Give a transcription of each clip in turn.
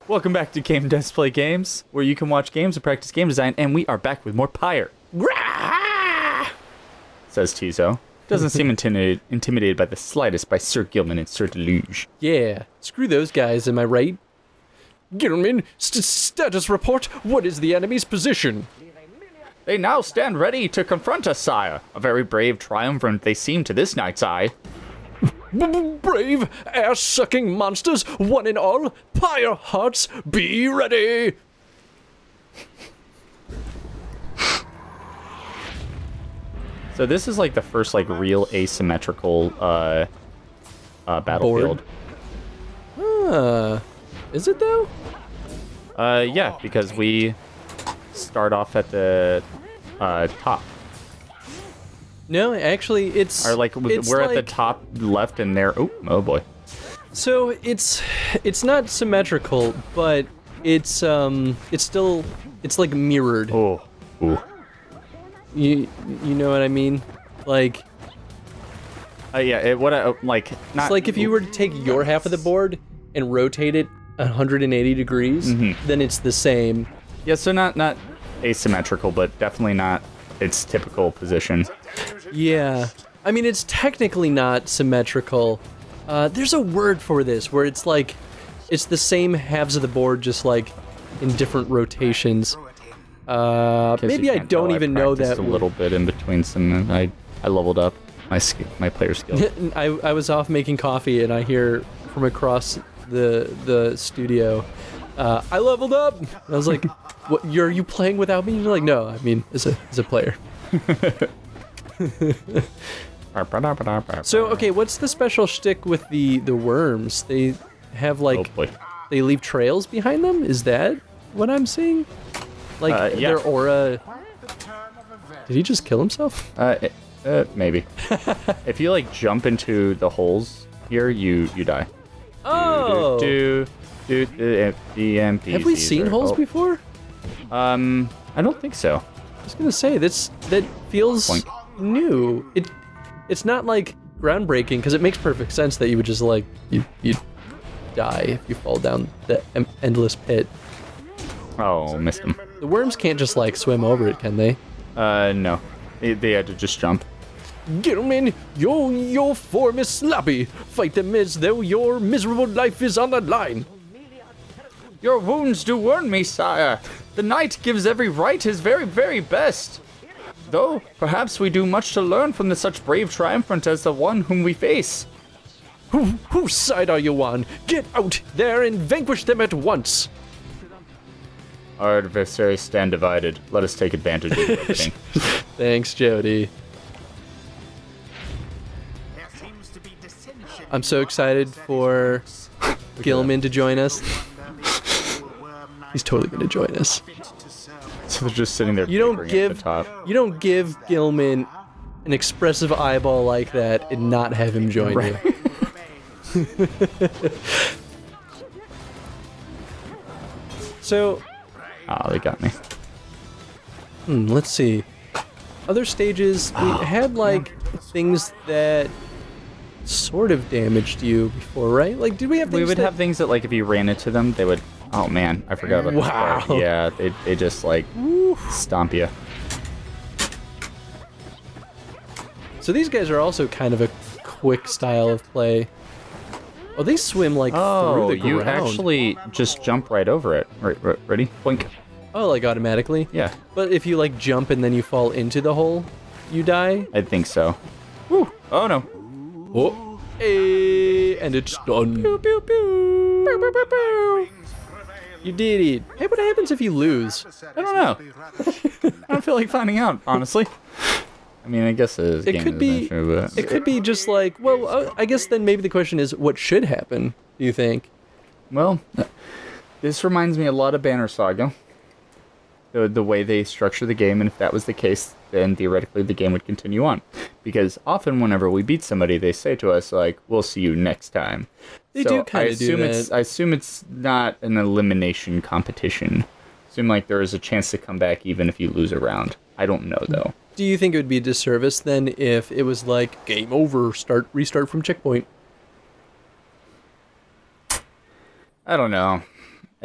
Welcome back to Game Devs Play Games, where you can watch games and practice game design, and we are back with more Pyre. Says Tizo. Doesn't seem intimidated by the slightest by Sir Gilman and Sir Deluge. Yeah, screw those guys, am I right? Gilman, status report. What is the enemy's position? They now stand ready to confront us, sire. A very brave triumvirate they seem to this night's eye. Brave, ass-sucking monsters, one and all, Pyre hearts, be ready! So this is like the first like real asymmetrical battlefield. Is it though? Yeah, because we start off at the top. No, actually, it's... Or like we're at the top left and there. Oh boy. So it's not symmetrical, but it's still like mirrored. Oh. Ooh. You know what I mean? Like... Yeah, like... Not, it's like if you were to take your half of the board and rotate it 180 degrees, then it's the same. Yeah, so not asymmetrical, but definitely not its typical position. Yeah. I mean, it's technically not symmetrical. There's a word for this, where it's like... It's the same halves of the board, just like in different rotations. Maybe I don't even know that. A little bit in between some. I leveled up my player skill. I was off making coffee and I hear from across the studio, I leveled up. And I was like, "What? Are you playing without me?" And you're like, "No, I mean as a player." So okay, what's the special shtick with the worms? They have like they leave trails behind them. Is that what I'm seeing? Like yeah. their aura. Did he just kill himself? Maybe. If you like jump into the holes here, you die. Oh. The NPCs Have we seen holes before? I don't think so. I was gonna say that feels new. It's not like groundbreaking because it makes perfect sense that you would just like you die if you fall down the endless pit. Oh, missed him. The worms can't just like swim over it, can they? No. They had to just jump. Gentlemen, your form is sloppy. Fight them as though your miserable life is on the line. Your wounds do warn me, sire. The knight gives every right his very, very best. Though, perhaps we do much to learn from such brave triumphant as the one whom we face. Whose side are you on? Get out there and vanquish them at once. Our adversaries stand divided. Let us take advantage of everything. Thanks, Jody. I'm so excited for Gilman to join us. He's totally gonna join us. So they're just sitting there. You don't give Gilman an expressive eyeball like that and not have him join you. So. Oh, they got me. Let's see. Other stages, we had like things that sort of damaged you before, right? Like, did we have things We would have things that, like, if you ran into them, they would... Oh, man, I forgot about this part. Yeah, they just, like, stomp you. So these guys are also kind of a quick style of play. Oh, they swim, like, through the ground. You actually just jump right over it. Right, ready? Blink. Oh, like, automatically? Yeah. But if you, like, jump and then you fall into the hole, you die? I think so. Woo! Oh, no. Oh. Hey, and it's done. Pew, pew, pew. Pew, pew, pew, pew. You did it. Hey, what happens if you lose? I don't know. I don't feel like finding out, honestly. I mean, I guess it could be. But... It could be just like. Well, I guess then maybe the question is, what should happen? Do you think? Well, this reminds me a lot of Banner Saga. The way they structure the game, and if that was the case, then theoretically the game would continue on. Because often whenever we beat somebody, they say to us, like, we'll see you next time. They do kind of do that. I assume it's not an elimination competition. I assume, like, there is a chance to come back even if you lose a round. I don't know, though. Do you think it would be a disservice, then, if it was like, game over, restart from checkpoint? I don't know.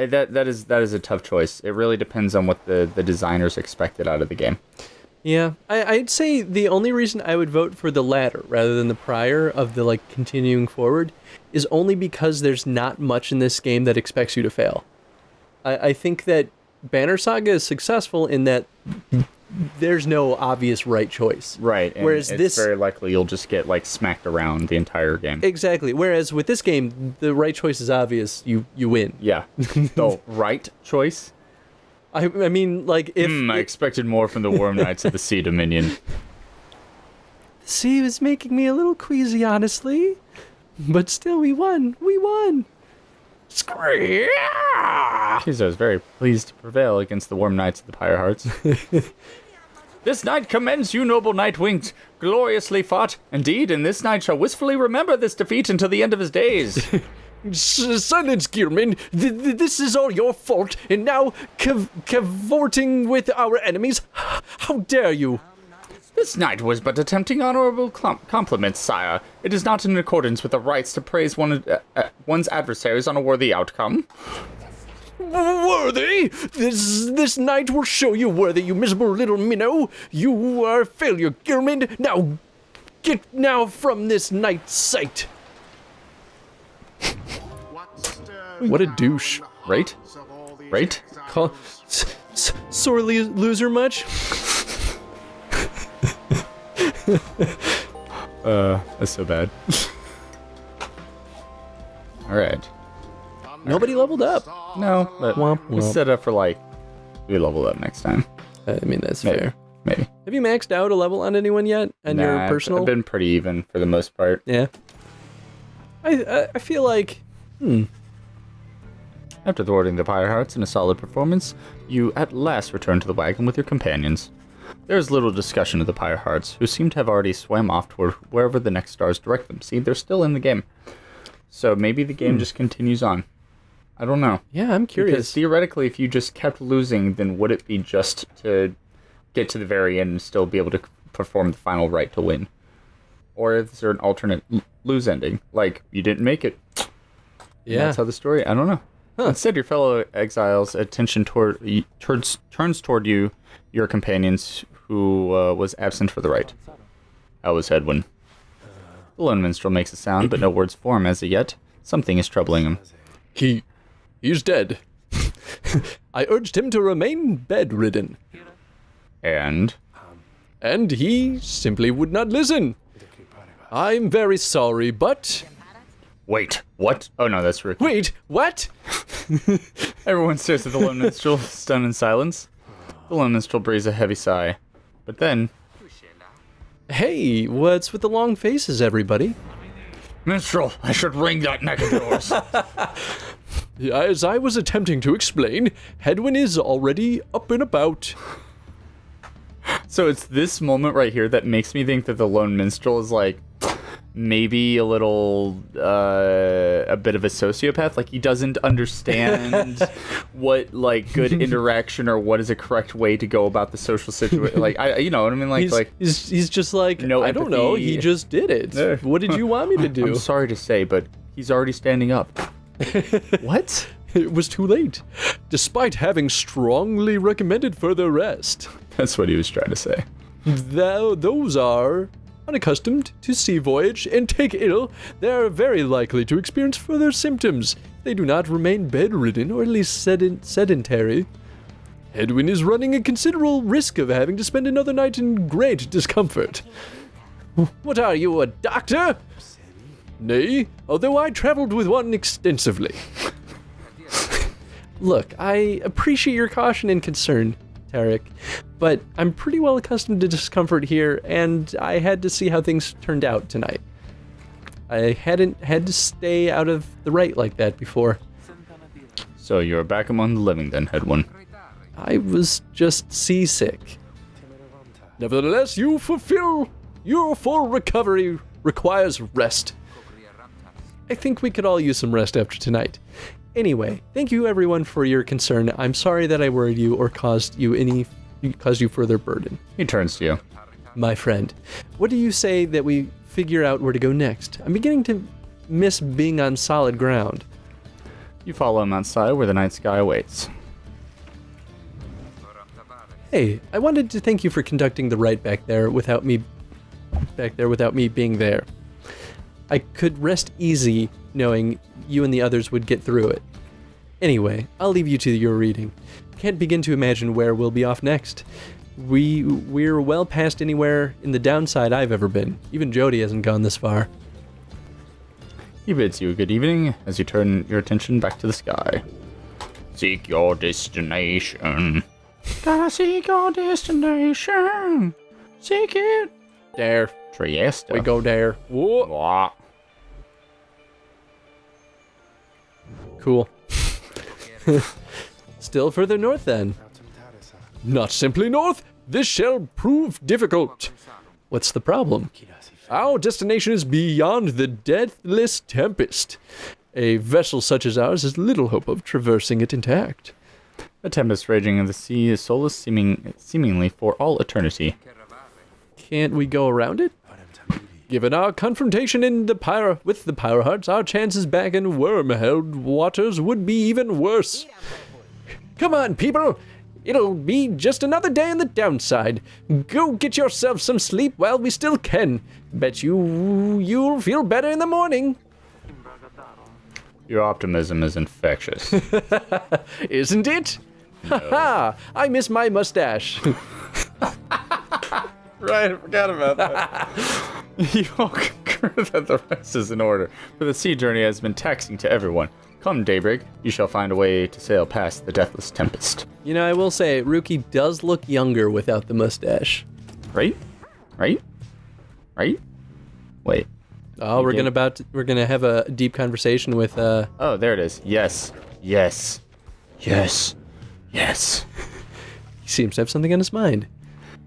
That is a tough choice. It really depends on what the designers expected out of the game. Yeah, I'd say the only reason I would vote for the latter rather than the prior of the like continuing forward is only because there's not much in this game that expects you to fail. I think that Banner Saga is successful in that there's no obvious right choice. Right. And whereas it's very likely you'll just get like smacked around the entire game. Exactly. Whereas with this game, the right choice is obvious. You win. Yeah. The right choice. I mean, like if I expected more from the Worm Knights of the Sea Dominion. The sea was making me a little queasy, honestly, but still, we won. We won. Jeez, I was very pleased to prevail against the Worm Knights of the Pyre Hearts. This night commends you, noble Nightwings, gloriously fought. Indeed, and this knight shall wistfully remember this defeat until the end of his days. Silence, Gearman. This is all your fault, and now cavorting with our enemies. How dare you? This knight was but attempting honorable compliments, sire. It is not in accordance with the rights to praise one's adversaries on a worthy outcome. Worthy? This knight will show you worthy, you miserable little minnow. You are a failure, Gearman. Now, get now from this knight's sight. What a douche. Right? Right? Sore loser much? That's so bad. Alright. Nobody leveled up. No, but we set up for like, we level up next time. I mean, that's Maybe. fair. Maybe. Have you maxed out a level on anyone yet? And Nah, your personal? I've been pretty even for the most part. Yeah. I feel like, After thwarting the Pyre Hearts in a solid performance, you at last return to the wagon with your companions. There is little discussion of the Pyre Hearts, who seem to have already swam off toward wherever the next stars direct them. See, they're still in the game. So maybe the game just continues on. I don't know. yeah, I'm curious. Because theoretically, if you just kept losing, then would it be just to get to the very end and still be able to perform the final right to win? Or is there an alternate lose ending? Like, you didn't make it. Yeah. That's how the story... I don't know. Huh. Instead, your fellow exiles' attention turns toward you, your companions, who was absent for the rite. How was Hedwyn? The lone minstrel makes a sound, but no words form as of yet. Something is troubling him. He's dead. I urged him to remain bedridden. And he simply would not listen. I'm very sorry, but... Wait, what? Oh no, that's Rick. Wait, what? Everyone stares at the lone minstrel, stunned in silence. The lone minstrel breathes a heavy sigh. But then... Hey, what's with the long faces, everybody? Minstrel, I should ring that neck of yours. As I was attempting to explain, Hedwyn is already up and about. So it's this moment right here that makes me think that the lone minstrel is like maybe a little a bit of a sociopath. Like he doesn't understand what like good interaction or what is a correct way to go about the social situation. Like you know what I mean? Like he's just like, no I don't know. empathy. He just did it. What did you want me to do? I'm sorry to say, but he's already standing up. What? It was too late, despite having strongly recommended further rest. That's what he was trying to say. Those are unaccustomed to sea voyage and take ill. They are very likely to experience further symptoms. They do not remain bedridden or at least sedentary. Hedwyn is running a considerable risk of having to spend another night in great discomfort. What are you, a doctor? Nay, although I traveled with one extensively. Look, I appreciate your caution and concern, Tarek, but I'm pretty well accustomed to discomfort here, and I had to see how things turned out tonight. I hadn't had to stay out of the right like that before. So you're back among the living then, Hedwyn. I was just seasick. Nevertheless, you fulfill your full recovery requires rest. I think we could all use some rest after tonight. Anyway, thank you everyone for your concern. I'm sorry that I worried you or caused you further burden. He turns to you. My friend, what do you say that we figure out where to go next? I'm beginning to miss being on solid ground. You follow him outside where the night sky awaits. Hey, I wanted to thank you for conducting the rite back there without me being there. I could rest easy knowing you and the others would get through it. Anyway, I'll leave you to your reading. Can't begin to imagine where we'll be off next. We're well past anywhere in the downside I've ever been. Even Jody hasn't gone this far. He bids you a good evening as you turn your attention back to the sky. Seek your destination. Gotta seek your destination. Seek it. There. Trieste. We go there. Whoa. Wah. Cool. Still further north then. Not simply north. This shall prove difficult. What's the problem? Our destination is beyond the deathless tempest. A vessel such as ours has little hope of traversing it intact. The tempest raging in the sea is soulless seemingly for all eternity. Can't we go around it? Given our confrontation in the Pyre with the Pyre Hearts, our chances back in worm-held waters would be even worse. Come on, people! It'll be just another day in the downside. Go get yourself some sleep while we still can. Bet you'll feel better in the morning. Your optimism is infectious. Isn't it? No. Ha! I miss my mustache. Right, I forgot about that. You all concur that the rest is in order, for the sea journey has been taxing to everyone. Come daybreak, you shall find a way to sail past the deathless tempest. You know, I will say, Ruki does look younger without the mustache. Right? Right? Right? Wait. Oh, we're gonna have a deep conversation with Oh, there it is. Yes. Yes. Yes. Yes. He seems to have something on his mind.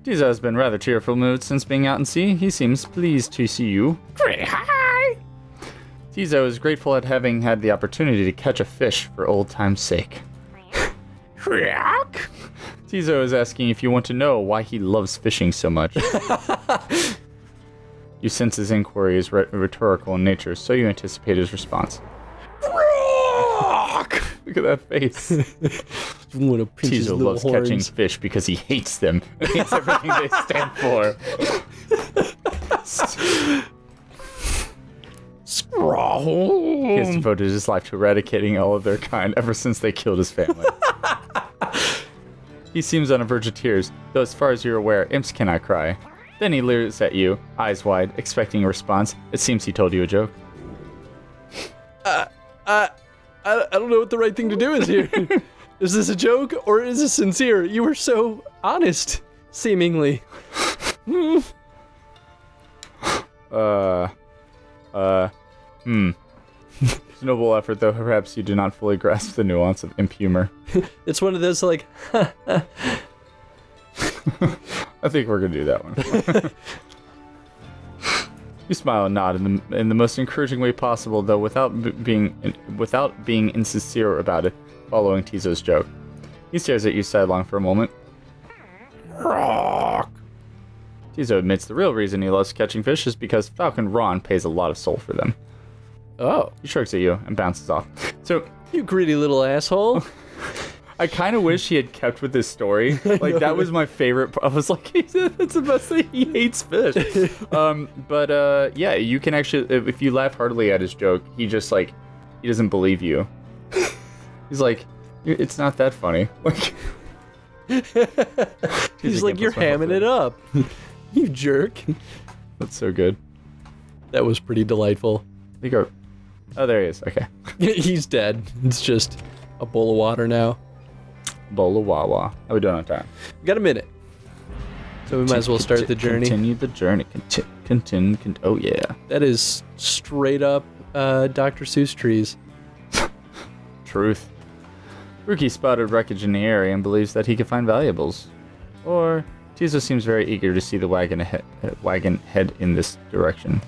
Tizo has been rather cheerful mood since being out in sea. He seems pleased to see you. Hi! Tizo is grateful at having had the opportunity to catch a fish for old time's sake. Tizo is asking if you want to know why he loves fishing so much. You sense his inquiry is rhetorical in nature, so you anticipate his response. Look at that face. Tizo loves catching fish because he hates them. He hates everything they stand for. He has devoted his life to eradicating all of their kind ever since they killed his family. He seems on the verge of tears, though as far as you're aware, imps cannot cry. Then he leers at you, eyes wide, expecting a response. It seems he told you a joke. I don't know what the right thing to do is here. Is this a joke or is this sincere? You were so honest, seemingly. It's a noble effort, though perhaps you do not fully grasp the nuance of imp humor. It's one of those like, I think we're gonna do that one. You smile and nod in the most encouraging way possible, though without being insincere about it, following Tizo's joke. He stares at you sidelong for a moment. Tizo admits the real reason he loves catching fish is because Falcon Ron pays a lot of soul for them. oh, He shrugs at you and bounces off. So, you greedy little asshole. I kind of wish he had kept with this story. Like, that was my favorite. I was like, that's the best thing. He hates fish. Yeah, you can actually, if you laugh heartily at his joke, he just, like, he doesn't believe you. He's like, it's not that funny. Like, He's like, you're hamming it up. You jerk. That's so good. That was pretty delightful. They go, oh, there he is. Okay. He's dead. It's just a bowl of water now. Bola Wawa. How are we doing on time? We got a minute. So we might as well start the journey. Continue the journey. Continue. Oh, yeah. That is straight up Dr. Seuss trees. Truth. Ruki spotted wreckage in the area and believes that he could find valuables. Or Tizo seems very eager to see the wagon head in this direction.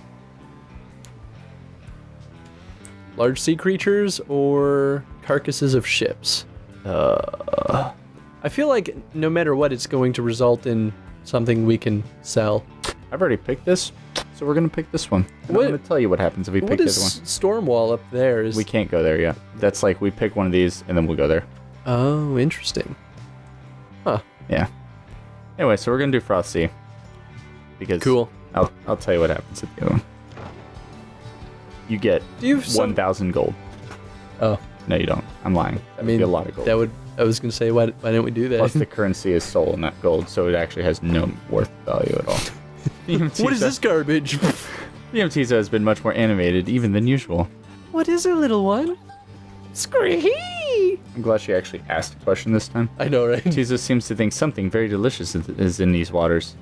Large sea creatures or carcasses of ships? I feel like no matter what, it's going to result in something we can sell. I've already picked this. So we're gonna pick this one. And What- I'm gonna tell you what happens if we pick What the is other one. Stormwall up there? Is We can't go there yet. That's like we pick one of these and then we'll go there. Oh, interesting. Huh. Yeah. Anyway, so we're gonna do Frost Sea. Because Cool. I'll tell you what happens at the other one. You get Do you have some... 1,000 gold. Oh, No, you don't. I'm lying. I mean, That'd be a lot of gold. that would. I was gonna say, why didn't we do that? Plus the currency is soul, not gold, so it actually has no worth value at all. What is this garbage? The Tiza has been much more animated even than usual. What is it, little one? Scree! I'm glad she actually asked a question this time. I know, right? Tiza seems to think something very delicious is in these waters.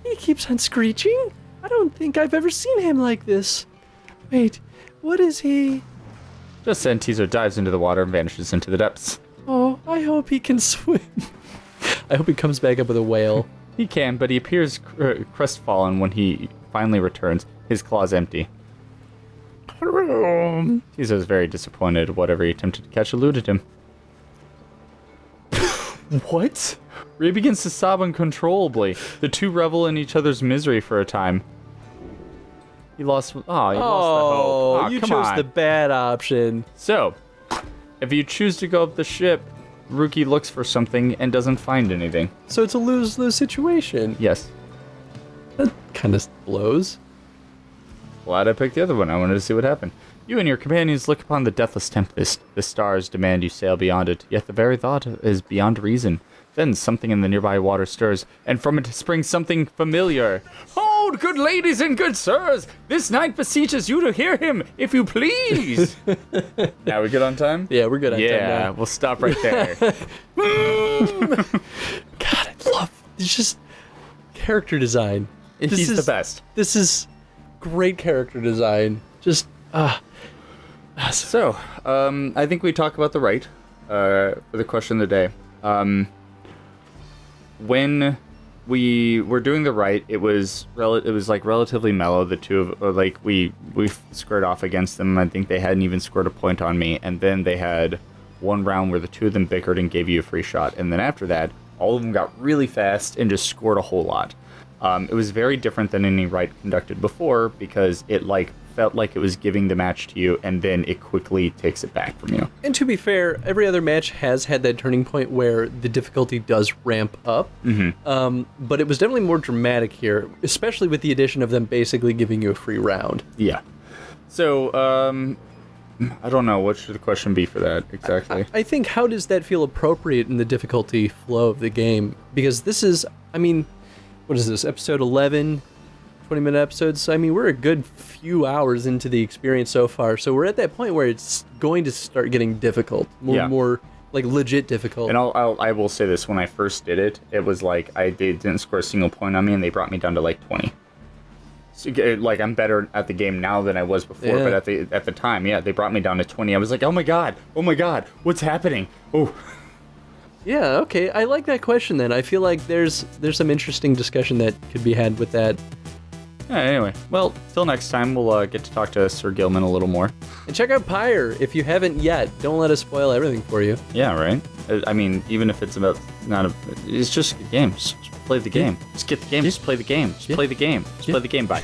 He keeps on screeching. I don't think I've ever seen him like this. Wait, what is he? Just then, Tiza dives into the water and vanishes into the depths. Oh, I hope he can swim. I hope he comes back up with a whale. He can, but he appears crestfallen when he finally returns, his claws empty. Tiza is very disappointed. Whatever he attempted to catch eluded him. What? Ray begins to sob uncontrollably. The two revel in each other's misery for a time. He lost. Oh, he lost the hope. Oh, you come chose on. the bad option. So, if you choose to go up the ship, Ruki looks for something and doesn't find anything. So it's a lose-lose situation. Yes. That kind of blows. Glad I picked the other one. I wanted to see what happened. You and your companions look upon the deathless tempest. The stars demand you sail beyond it, yet the very thought is beyond reason. Then something in the nearby water stirs, and from it springs something familiar. Hold, good ladies and good sirs! This knight beseeches you to hear him, if you please! Now we good on time? Yeah, we're good on time Yeah, now. we'll stop right there. God, I love it's just character design. He's the best. This is great character design. Just So, I think we talk about the right for the question of the day. When we were doing the right, it was like relatively mellow. The two of like we squared off against them. I think they hadn't even scored a point on me, and then they had one round where the two of them bickered and gave you a free shot, and then after that, all of them got really fast and just scored a whole lot. It was very different than any right conducted before because it felt like it was giving the match to you, and then it quickly takes it back from you. and to be fair, every other match has had that turning point where the difficulty does ramp up. Mm-hmm. But it was definitely more dramatic here, especially with the addition of them basically giving you a free round. Yeah. So, I don't know. What should the question be for that exactly? I think, how does that feel appropriate in the difficulty flow of the game? Because this is, I mean, what is this, episode 11, 20-minute episodes? I mean, we're a good few hours into the experience so far, so we're at that point where it's going to start getting difficult, more like legit difficult. And I will say this: when I first did it, it was like they didn't score a single point on me, and they brought me down to like 20. So, like, I'm better at the game now than I was before, Yeah. but at the time, yeah, they brought me down to 20. I was like, oh my god, what's happening? Oh. Yeah, okay, I like that question then. I feel like there's some interesting discussion that could be had with that. Yeah, anyway, well, till next time, we'll get to talk to Sir Gilman a little more. And check out Pyre if you haven't yet. Don't let us spoil everything for you. Yeah, right? I mean, even if it's about it's just a game. Just play the game. Just get the game. Just play the game. Just play the game. Just play the game. Bye.